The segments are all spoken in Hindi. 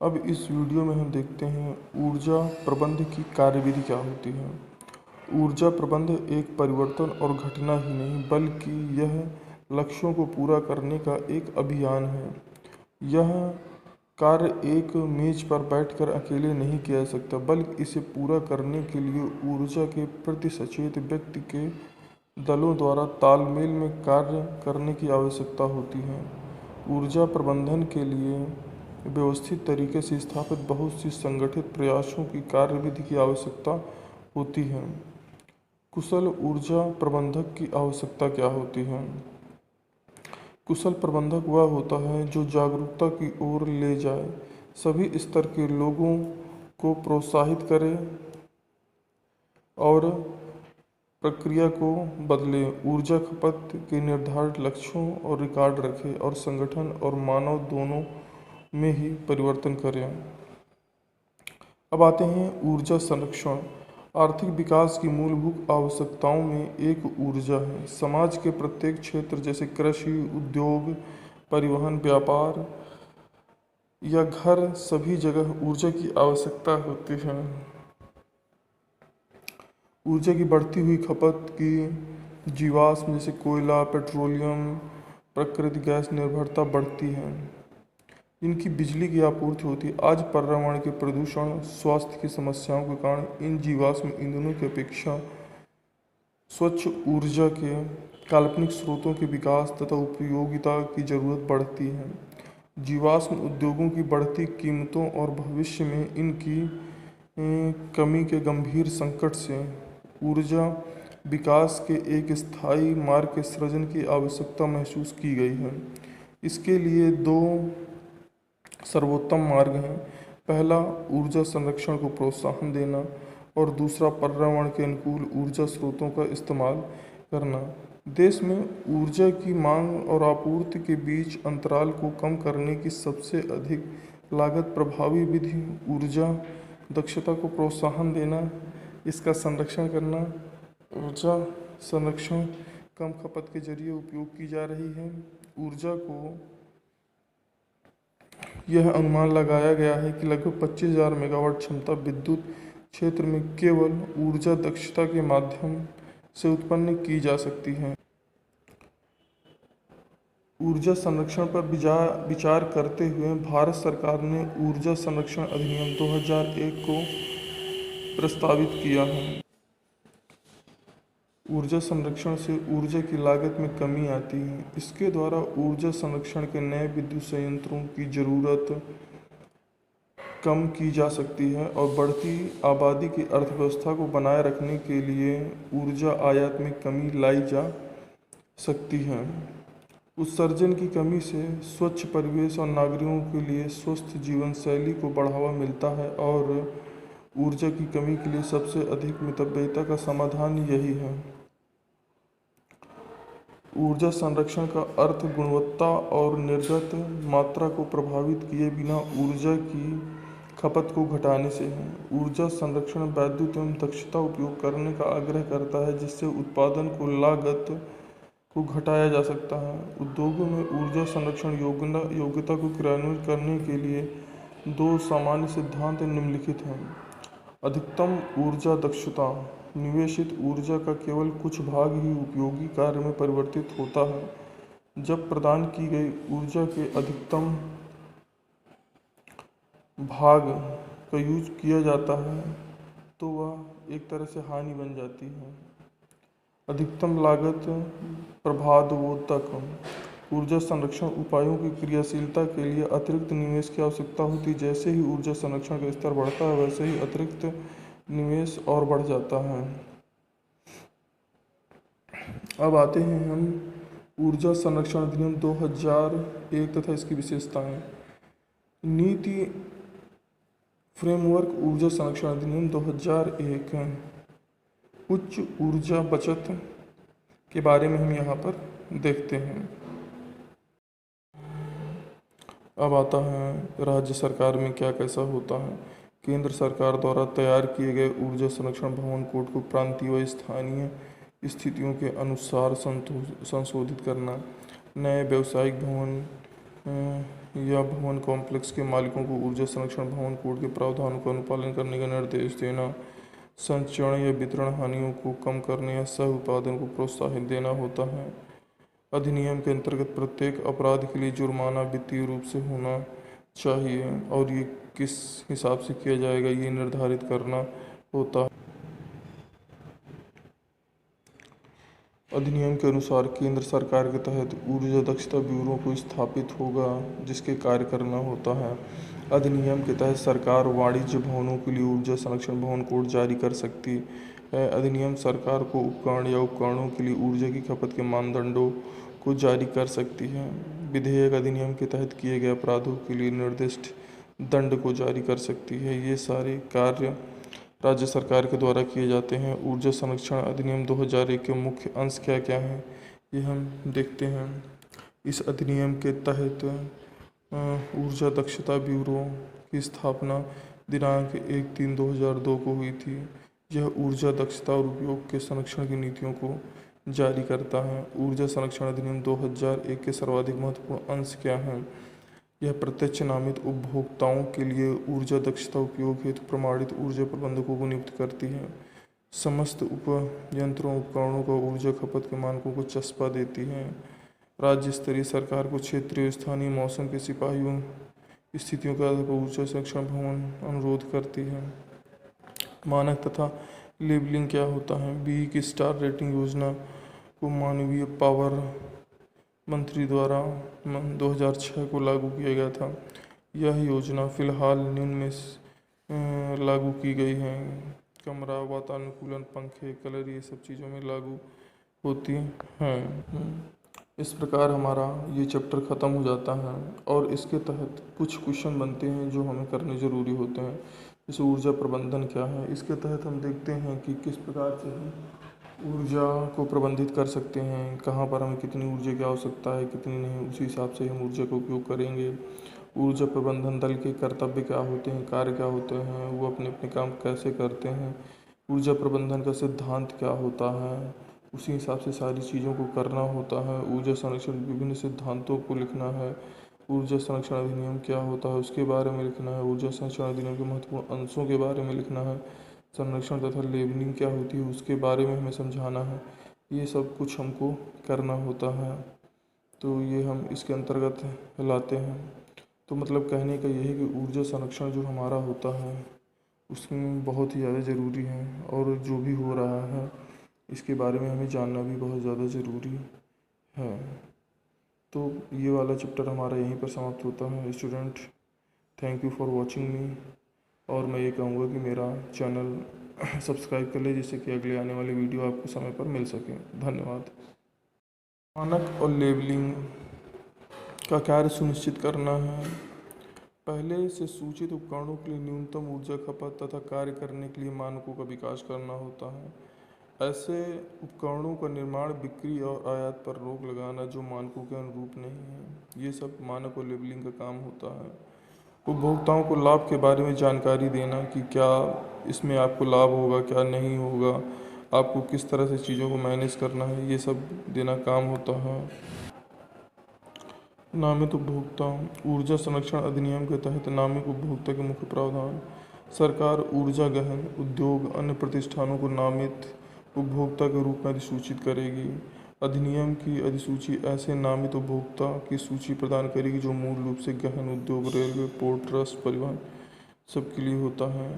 अब इस वीडियो में हम देखते हैं ऊर्जा प्रबंध की कार्यविधि क्या होती है। ऊर्जा प्रबंध एक परिवर्तन और घटना ही नहीं बल्कि यह लक्ष्यों को पूरा करने का एक अभियान है। यह कार्य एक मेज पर बैठकर अकेले नहीं किया जा सकता बल्कि इसे पूरा करने के लिए ऊर्जा के प्रति सचेत व्यक्ति के दलों द्वारा तालमेल में कार्य करने की आवश्यकता होती है। ऊर्जा प्रबंधन के लिए व्यवस्थित तरीके से स्थापित बहुत सी संगठित प्रयासों की कार्यविधि की आवश्यकता होती है। कुशल ऊर्जा प्रबंधक की आवश्यकता क्या होती है? कुशल प्रबंधक वह होता है जो जागरूकता की ओर ले जाए, सभी स्तर के लोगों को प्रोत्साहित करे और प्रक्रिया को बदले, ऊर्जा खपत के निर्धारित लक्ष्यों और रिकॉर्ड रखे और संगठन और मानव दोनों में ही परिवर्तन करें। अब आते हैं ऊर्जा संरक्षण। आर्थिक विकास की मूलभूत आवश्यकताओं में एक ऊर्जा है। समाज के प्रत्येक क्षेत्र जैसे कृषि, उद्योग, परिवहन, व्यापार या घर, सभी जगह ऊर्जा की आवश्यकता होती है। ऊर्जा की बढ़ती हुई खपत की जीवाश्म जैसे कोयला, पेट्रोलियम, प्राकृतिक गैस निर्भरता बढ़ती है। इनकी बिजली की आपूर्ति होती है। आज पर्यावरण के प्रदूषण, स्वास्थ्य की समस्याओं के कारण इन जीवाश्म ईंधनों की अपेक्षा स्वच्छ ऊर्जा के काल्पनिक स्रोतों के विकास तथा उपयोगिता की जरूरत बढ़ती है। जीवाश्म उद्योगों की बढ़ती कीमतों और भविष्य में इनकी कमी के गंभीर संकट से ऊर्जा विकास के एक स्थायी मार्ग के सृजन की आवश्यकता महसूस की गई है। इसके लिए दो सर्वोत्तम मार्ग हैं। पहला, ऊर्जा संरक्षण को प्रोत्साहन देना और दूसरा, पर्यावरण के अनुकूल ऊर्जा स्रोतों का इस्तेमाल करना। देश में ऊर्जा की मांग और आपूर्ति के बीच अंतराल को कम करने की सबसे अधिक लागत प्रभावी विधि ऊर्जा दक्षता को प्रोत्साहन देना, इसका संरक्षण करना। ऊर्जा संरक्षण कम खपत के जरिए उपयोग की जा रही है। ऊर्जा को यह अनुमान लगाया गया है कि लगभग 25,000 मेगावाट क्षमता विद्युत क्षेत्र में केवल ऊर्जा दक्षता के माध्यम से उत्पन्न की जा सकती है। ऊर्जा संरक्षण पर विचार करते हुए भारत सरकार ने ऊर्जा संरक्षण अधिनियम 2001 को प्रस्तावित किया है। ऊर्जा संरक्षण से ऊर्जा की लागत में कमी आती है। इसके द्वारा ऊर्जा संरक्षण के नए विद्युत संयंत्रों की ज़रूरत कम की जा सकती है और बढ़ती आबादी की अर्थव्यवस्था को बनाए रखने के लिए ऊर्जा आयात में कमी लाई जा सकती है। उत्सर्जन की कमी से स्वच्छ परिवेश और नागरिकों के लिए स्वस्थ जीवन शैली को बढ़ावा मिलता है और ऊर्जा की कमी के लिए सबसे अधिक मितव्ययिता का समाधान यही है। ऊर्जा संरक्षण का अर्थ गुणवत्ता और निर्गत मात्रा को प्रभावित किए बिना ऊर्जा की खपत को घटाने से है। ऊर्जा संरक्षण वैद्युत एवं दक्षता उपयोग करने का आग्रह करता है जिससे उत्पादन को लागत को घटाया जा सकता है। उद्योगों में ऊर्जा संरक्षण योग्यता को क्रियान्वित करने के लिए दो सामान्य सिद्धांत निम्नलिखित हैं। अधिकतम ऊर्जा दक्षता, निवेशित ऊर्जा का केवल कुछ भाग ही उपयोगी कार्य में परिवर्तित होता है। जब प्रदान की गई ऊर्जा के अधिकतम भाग का यूज किया जाता है तो वह एक तरह से हानि बन जाती है। अधिकतम लागत प्रभावोत्तक, ऊर्जा संरक्षण उपायों की क्रियाशीलता के लिए अतिरिक्त निवेश की आवश्यकता होती है। जैसे ही ऊर्जा संरक्षण का स्तर बढ़ता है वैसे ही अतिरिक्त निवेश और बढ़ जाता है। अब आते हैं हम ऊर्जा संरक्षण अधिनियम 2001 तथा इसकी विशेषताएं। नीति फ्रेमवर्क ऊर्जा संरक्षण अधिनियम 2001 उच्च ऊर्जा बचत के बारे में हम यहाँ पर देखते हैं। अब आता है राज्य सरकार में क्या कैसा होता है। केंद्र सरकार द्वारा तैयार किए गए ऊर्जा संरक्षण भवन कोड को प्रांतीय व स्थानीय स्थितियों के अनुसार संशोधित करना, नए व्यावसायिक भवन या भवन कॉम्प्लेक्स के मालिकों को ऊर्जा संरक्षण भवन कोड के प्रावधानों का अनुपालन करने का निर्देश देना, संचरण या वितरण हानियों को कम करने या सह उत्पादन को प्रोत्साहित देना होता है। अधिनियम के अंतर्गत प्रत्येक अपराध के लिए जुर्माना वित्तीय रूप से होना चाहिए और ये किस हिसाब से किया जाएगा ये निर्धारित करना होता है। अधिनियम के अनुसार केंद्र सरकार के तहत ऊर्जा दक्षता ब्यूरो को स्थापित होगा जिसके कार्य करना होता है। अधिनियम के तहत सरकार वाणिज्य भवनों के लिए ऊर्जा संरक्षण भवन कोड जारी कर सकती है। अधिनियम सरकार को उपकरण या उपकरणों के लिए ऊर्जा की खपत के मानदंडों को जारी कर सकती है। विधेयक अधिनियम के तहत किए गए अपराधों के लिए निर्दिष्ट दंड को जारी कर सकती है। ये सारे कार्य राज्य सरकार के द्वारा किए जाते हैं। ऊर्जा संरक्षण अधिनियम 2001 के मुख्य अंश क्या क्या हैं ये हम देखते हैं। इस अधिनियम के तहत ऊर्जा दक्षता ब्यूरो की स्थापना दिनांक 1/3/2002 को हुई थी। यह ऊर्जा दक्षता और उपयोग के संरक्षण की नीतियों को जारी करता है। ऊर्जा संरक्षण अधिनियम 2001 के सर्वाधिक महत्वपूर्ण अंश क्या हैं? यह प्रत्यक्ष नामित उपभोक्ताओं के लिए ऊर्जा दक्षता उपयोग हेतु प्रमाणित ऊर्जा प्रबंधकों को नियुक्त करती है। समस्त उपयंत्रों उपकरणों का ऊर्जा खपत के मानकों को चस्पा देती है। राज्य स्तरीय सरकार को क्षेत्रीय स्थानीय मौसम के सिपाहियों स्थितियों के आधार पर ऊर्जा संरक्षण भवन अनुरोध करती है। मानक तथा लेबलिंग क्या होता है? बी की स्टार रेटिंग योजना को मानवीय पावर मंत्री द्वारा 2006 को लागू किया गया था। यह योजना फिलहाल निम्न में लागू की गई है। कमरा वातानुकूलन, पंखे, कलर ये सब चीज़ों में लागू होती हैं। इस प्रकार हमारा ये चैप्टर ख़त्म हो जाता है और इसके तहत कुछ क्वेश्चन बनते हैं जो हमें करने ज़रूरी होते हैं। जैसे ऊर्जा प्रबंधन क्या है, इसके तहत हम देखते हैं कि किस प्रकार से हम ऊर्जा को प्रबंधित कर सकते हैं, कहाँ पर हमें कितनी ऊर्जा की आवश्यकता है कितनी नहीं, उसी हिसाब से हम ऊर्जा का उपयोग करेंगे। ऊर्जा प्रबंधन दल के कर्तव्य क्या होते हैं, कार्य क्या होते हैं, वो अपने अपने काम कैसे करते हैं, ऊर्जा प्रबंधन का सिद्धांत क्या होता है, उसी हिसाब से सारी चीज़ों को करना होता है। ऊर्जा संरक्षण विभिन्न सिद्धांतों को लिखना है। ऊर्जा संरक्षण अधिनियम क्या होता है उसके बारे में लिखना है। ऊर्जा संरक्षण अधिनियम के महत्वपूर्ण अंशों के बारे में लिखना है। संरक्षण तथा लेबलिंग क्या होती है उसके बारे में हमें समझाना है। ये सब कुछ हमको करना होता है, तो ये हम इसके अंतर्गत लाते हैं। तो मतलब कहने का ये है कि ऊर्जा संरक्षण जो हमारा होता है उसमें बहुत ही ज़्यादा ज़रूरी है और जो भी हो रहा है इसके बारे में हमें जानना भी बहुत ज़्यादा ज़रूरी है। तो ये वाला चैप्टर हमारा यहीं पर समाप्त होता है। Student, thank you for watching मी। और मैं ये कहूँगा कि मेरा चैनल सब्सक्राइब कर ले जिससे कि अगले आने वाली वीडियो आपको समय पर मिल सके। धन्यवाद। मानक और लेबलिंग का कार्य सुनिश्चित करना है। पहले से सूचित उपकरणों के लिए न्यूनतम ऊर्जा खपत तथा कार्य करने के लिए मानकों का विकास करना होता है। ऐसे उपकरणों का निर्माण, बिक्री और आयात पर रोक लगाना जो मानकों के अनुरूप नहीं है, ये सब मानक और लेबलिंग का काम होता है। उपभोक्ताओं को लाभ के बारे में जानकारी देना कि क्या इसमें आपको लाभ होगा क्या नहीं होगा, आपको किस तरह से चीज़ों को मैनेज करना है, ये सब देना काम होता है। नामित उपभोक्ता। ऊर्जा संरक्षण अधिनियम के तहत नामित उपभोक्ता के मुख्य प्रावधान। सरकार ऊर्जा गहन उद्योग अन्य प्रतिष्ठानों को नामित उपभोक्ता के रूप में अधिसूचित करेगी। अधिनियम की अधिसूची ऐसे नामित उपभोक्ता की सूची प्रदान करेगी जो मूल रूप से गहन उद्योग, रेलवे, पोर्ट ट्रस्ट, परिवहन सबके लिए होता है।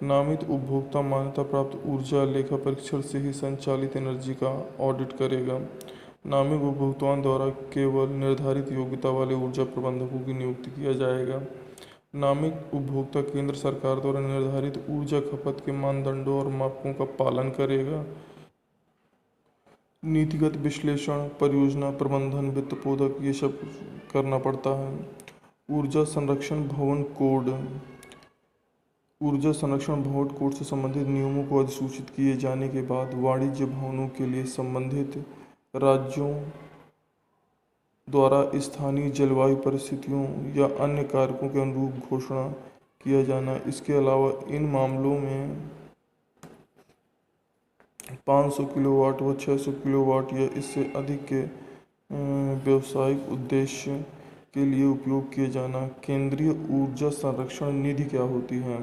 नामित उपभोक्ता मान्यता प्राप्त ऊर्जा लेखा परीक्षण से ही संचालित एनर्जी का ऑडिट करेगा। नामित उपभोक्ताओं द्वारा केवल निर्धारित योग्यता वाले ऊर्जा प्रबंधकों की नियुक्ति किया जाएगा। नामित उपभोक्ता केंद्र सरकार द्वारा निर्धारित ऊर्जा खपत के मानदंडों और मापकों का पालन करेगा। नीतिगत विश्लेषण, परियोजना प्रबंधन, वित्त पोधक ये सब करना पड़ता है। ऊर्जा संरक्षण भवन कोड। ऊर्जा संरक्षण भवन कोड से संबंधित नियमों को अधिसूचित किए जाने के बाद वाणिज्य भवनों के लिए संबंधित राज्यों द्वारा स्थानीय जलवायु परिस्थितियों या अन्य कारकों के अनुरूप घोषणा किया जाना। इसके अलावा इन मामलों में 500 किलोवाट व 600 किलोवाट या इससे अधिक के व्यावसायिक उद्देश्य के लिए उपयोग किए जाना। केंद्रीय ऊर्जा संरक्षण निधि क्या होती है?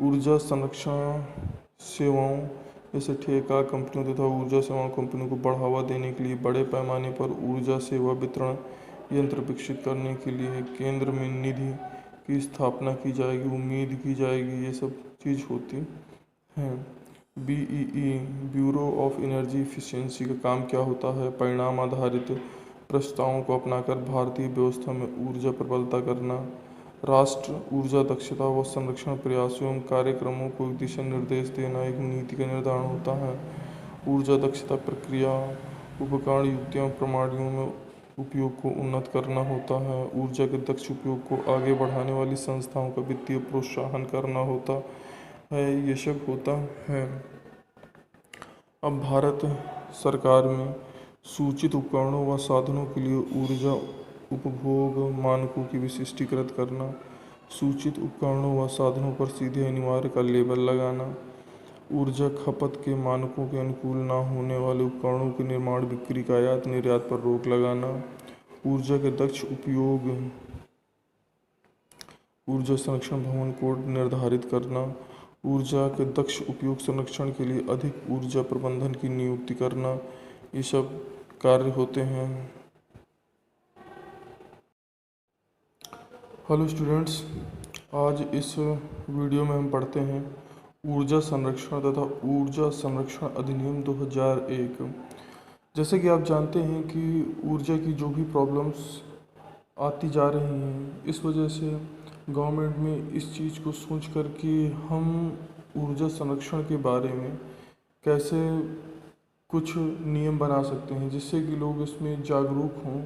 ऊर्जा संरक्षण सेवाओं जैसे ठेका कंपनियों तथा ऊर्जा सेवाओं कंपनियों को बढ़ावा देने के लिए बड़े पैमाने पर ऊर्जा सेवा वितरण यंत्र विकसित करने के लिए केंद्र में निधि की स्थापना की जाएगी, उम्मीद की जाएगी। ये सब चीज़ होती है। BEE bureau of energy efficiency का काम क्या होता है? परिणाम आधारित प्रस्तावों को अपनाकर भारतीय व्यवस्था में ऊर्जा प्रबलता करना, राष्ट्र ऊर्जा दक्षता व संरक्षण प्रयासों एवं कार्यक्रमों को दिशा निर्देश देना एक नीति का निर्धारण होता है। ऊर्जा दक्षता प्रक्रिया उपकरण युक्तियों प्रणालियों में उपयोग को उन्नत करना होता है। ऊर्जा के दक्ष उपयोग को आगे बढ़ाने वाली संस्थाओं का वित्तीय प्रोत्साहन करना होता है। ये सब होता है। अब भारत सरकार में सूचित उपकरणों व साधनों के लिए ऊर्जा उपभोग मानकों की विशिष्टीकृत करना, सूचित उपकरणों व साधनों पर सीधे अनिवार्य का लेबल लगाना, ऊर्जा खपत के मानकों के अनुकूल न होने वाले उपकरणों के निर्माण बिक्री का आयात निर्यात पर रोक लगाना, ऊर्जा के दक्ष उपयोग ऊर्जा संरक्षण भवन कोड निर्धारित करना, ऊर्जा के दक्ष उपयोग संरक्षण के लिए अधिक ऊर्जा प्रबंधन की नियुक्ति करना, ये सब कार्य होते हैं। हेलो स्टूडेंट्स, आज इस वीडियो में हम पढ़ते हैं ऊर्जा संरक्षण तथा ऊर्जा संरक्षण अधिनियम 2001। जैसे कि आप जानते हैं कि ऊर्जा की जो भी प्रॉब्लम्स आती जा रही हैं, इस वजह से गवर्नमेंट में इस चीज़ को सोच कर कि हम ऊर्जा संरक्षण के बारे में कैसे कुछ नियम बना सकते हैं जिससे कि लोग इसमें जागरूक हों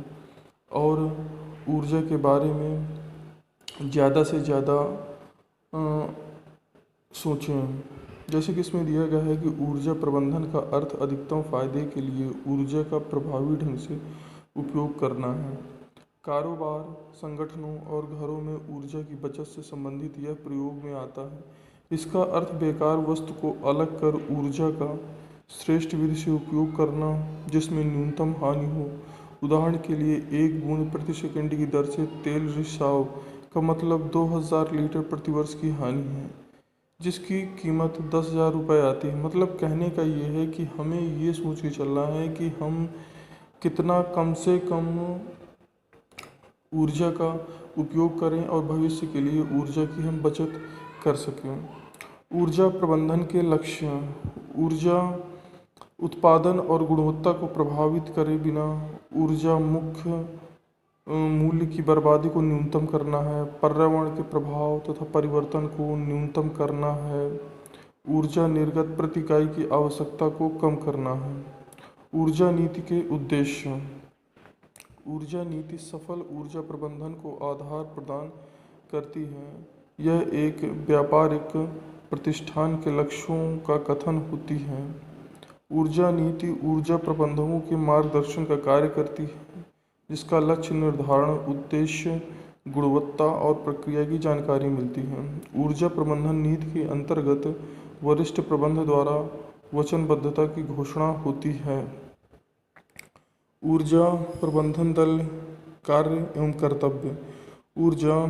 और ऊर्जा के बारे में ज़्यादा से ज़्यादा सोचें। जैसे कि इसमें दिया गया है कि ऊर्जा प्रबंधन का अर्थ अधिकतम फायदे के लिए ऊर्जा का प्रभावी ढंग से उपयोग करना है। कारोबार, संगठनों और घरों में ऊर्जा की बचत से संबंधित यह प्रयोग में आता है। इसका अर्थ बेकार वस्तु को अलग कर ऊर्जा का श्रेष्ठ विधि से उपयोग करना जिसमें न्यूनतम हानि हो। उदाहरण के लिए 1 बूंद प्रति सेकंड की दर से तेल रिसाव का मतलब 2000 लीटर प्रति वर्ष की हानि है, जिसकी कीमत 10,000 रुपये आती है। मतलब कहने का ये है कि हमें ये सोच के चलना है कि हम कितना कम से कम ऊर्जा का उपयोग करें और भविष्य के लिए ऊर्जा की हम बचत कर सकें। ऊर्जा प्रबंधन के लक्ष्य: ऊर्जा उत्पादन और गुणवत्ता को प्रभावित करे बिना ऊर्जा मुख्य मूल्य की बर्बादी को न्यूनतम करना है। पर्यावरण के प्रभाव तथा परिवर्तन को न्यूनतम करना है। ऊर्जा निर्गत प्रति इकाई की आवश्यकता को कम करना है। ऊर्जा नीति के उद्देश्य: ऊर्जा नीति सफल ऊर्जा प्रबंधन को आधार प्रदान करती है। यह एक व्यापारिक प्रतिष्ठान के लक्ष्यों का कथन होती है। ऊर्जा नीति ऊर्जा प्रबंधकों के मार्गदर्शन का कार्य करती है, जिसका लक्ष्य निर्धारण, उद्देश्य, गुणवत्ता और प्रक्रिया की जानकारी मिलती है। ऊर्जा प्रबंधन नीति के अंतर्गत वरिष्ठ प्रबंधक द्वारा वचनबद्धता की घोषणा होती है। ऊर्जा प्रबंधन दल कार्य एवं कर्तव्य: ऊर्जा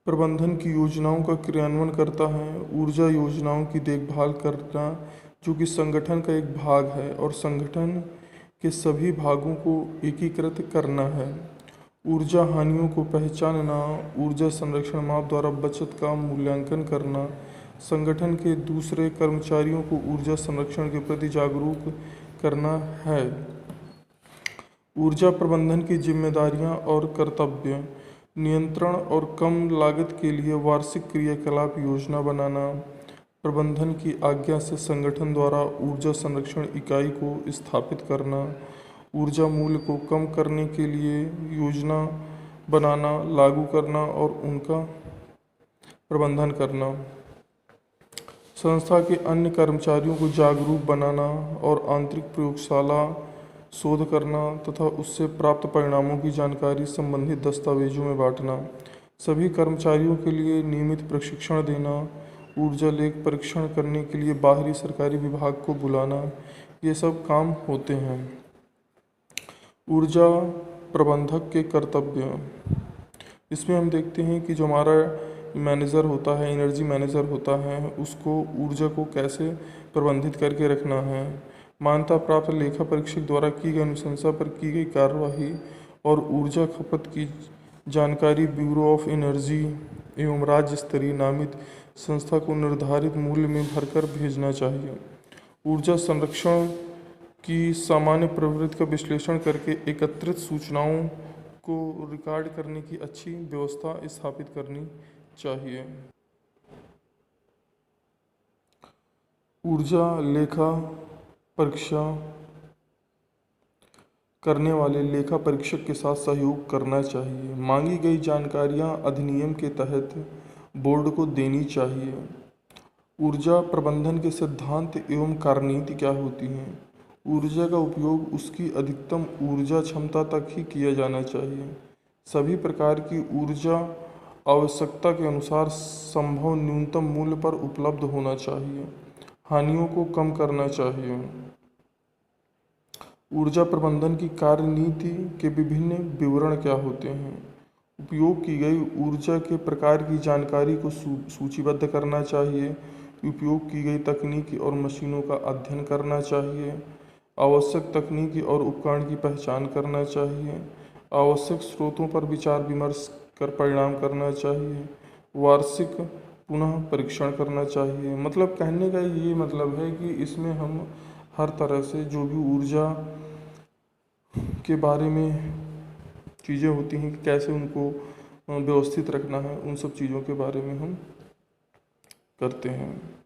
प्रबंधन की योजनाओं का क्रियान्वयन करता है। ऊर्जा योजनाओं की देखभाल करना जो कि संगठन का एक भाग है और संगठन के सभी भागों को एकीकृत करना है। ऊर्जा हानियों को पहचानना, ऊर्जा संरक्षण माप द्वारा बचत का मूल्यांकन करना, संगठन के दूसरे कर्मचारियों को ऊर्जा संरक्षण के प्रति जागरूक करना है। ऊर्जा प्रबंधन की जिम्मेदारियां और कर्तव्य: नियंत्रण और कम लागत के लिए वार्षिक क्रियाकलाप योजना बनाना, प्रबंधन की आज्ञा से संगठन द्वारा ऊर्जा संरक्षण इकाई को स्थापित करना, ऊर्जा मूल्य को कम करने के लिए योजना बनाना, लागू करना और उनका प्रबंधन करना, संस्था के अन्य कर्मचारियों को जागरूक बनाना और आंतरिक प्रयोगशाला शोध करना तथा उससे प्राप्त परिणामों की जानकारी संबंधित दस्तावेजों में बांटना, सभी कर्मचारियों के लिए नियमित प्रशिक्षण देना, ऊर्जा लेख परीक्षण करने के लिए बाहरी सरकारी विभाग को बुलाना, ये सब काम होते हैं। ऊर्जा प्रबंधक के कर्तव्य। इसमें हम देखते हैं कि जो हमारा मैनेजर होता है, एनर्जी मैनेजर होता है, उसको ऊर्जा को कैसे प्रबंधित करके रखना है। मान्यता प्राप्त लेखा परीक्षक द्वारा की गई अनुशंसा पर की गई कार्यवाही और ऊर्जा खपत की जानकारी ब्यूरो ऑफ एनर्जी एवं राज्य स्तरीय नामित संस्था को निर्धारित मूल्य में भरकर भेजना चाहिए। ऊर्जा संरक्षण की सामान्य प्रवृत्ति का विश्लेषण करके एकत्रित सूचनाओं को रिकॉर्ड करने की अच्छी व्यवस्था स्थापित करनी चाहिए। ऊर्जा लेखा परीक्षा करने वाले लेखा परीक्षक के साथ सहयोग करना चाहिए। मांगी गई जानकारियां अधिनियम के तहत बोर्ड को देनी चाहिए। ऊर्जा प्रबंधन के सिद्धांत एवं कार्यनीति क्या होती हैं? ऊर्जा का उपयोग उसकी अधिकतम ऊर्जा क्षमता तक ही किया जाना चाहिए। सभी प्रकार की ऊर्जा आवश्यकता के अनुसार संभव न्यूनतम मूल्य पर उपलब्ध होना चाहिए। हानियों को कम करना चाहिए। ऊर्जा प्रबंधन की कार्यनीति के विभिन्न विवरण क्या होते हैं? उपयोग की गई ऊर्जा के प्रकार की जानकारी को सूचीबद्ध करना चाहिए। उपयोग की गई तकनीकी और मशीनों का अध्ययन करना चाहिए। आवश्यक तकनीकी और उपकरण की पहचान करना चाहिए। आवश्यक स्रोतों पर विचार विमर्श कर परिणाम करना चाहिए। वार्षिक पुनः परीक्षण करना चाहिए। मतलब कहने का ये मतलब है कि इसमें हम हर तरह से जो भी ऊर्जा के बारे में चीज़ें होती हैं कि कैसे उनको व्यवस्थित रखना है, उन सब चीज़ों के बारे में हम करते हैं।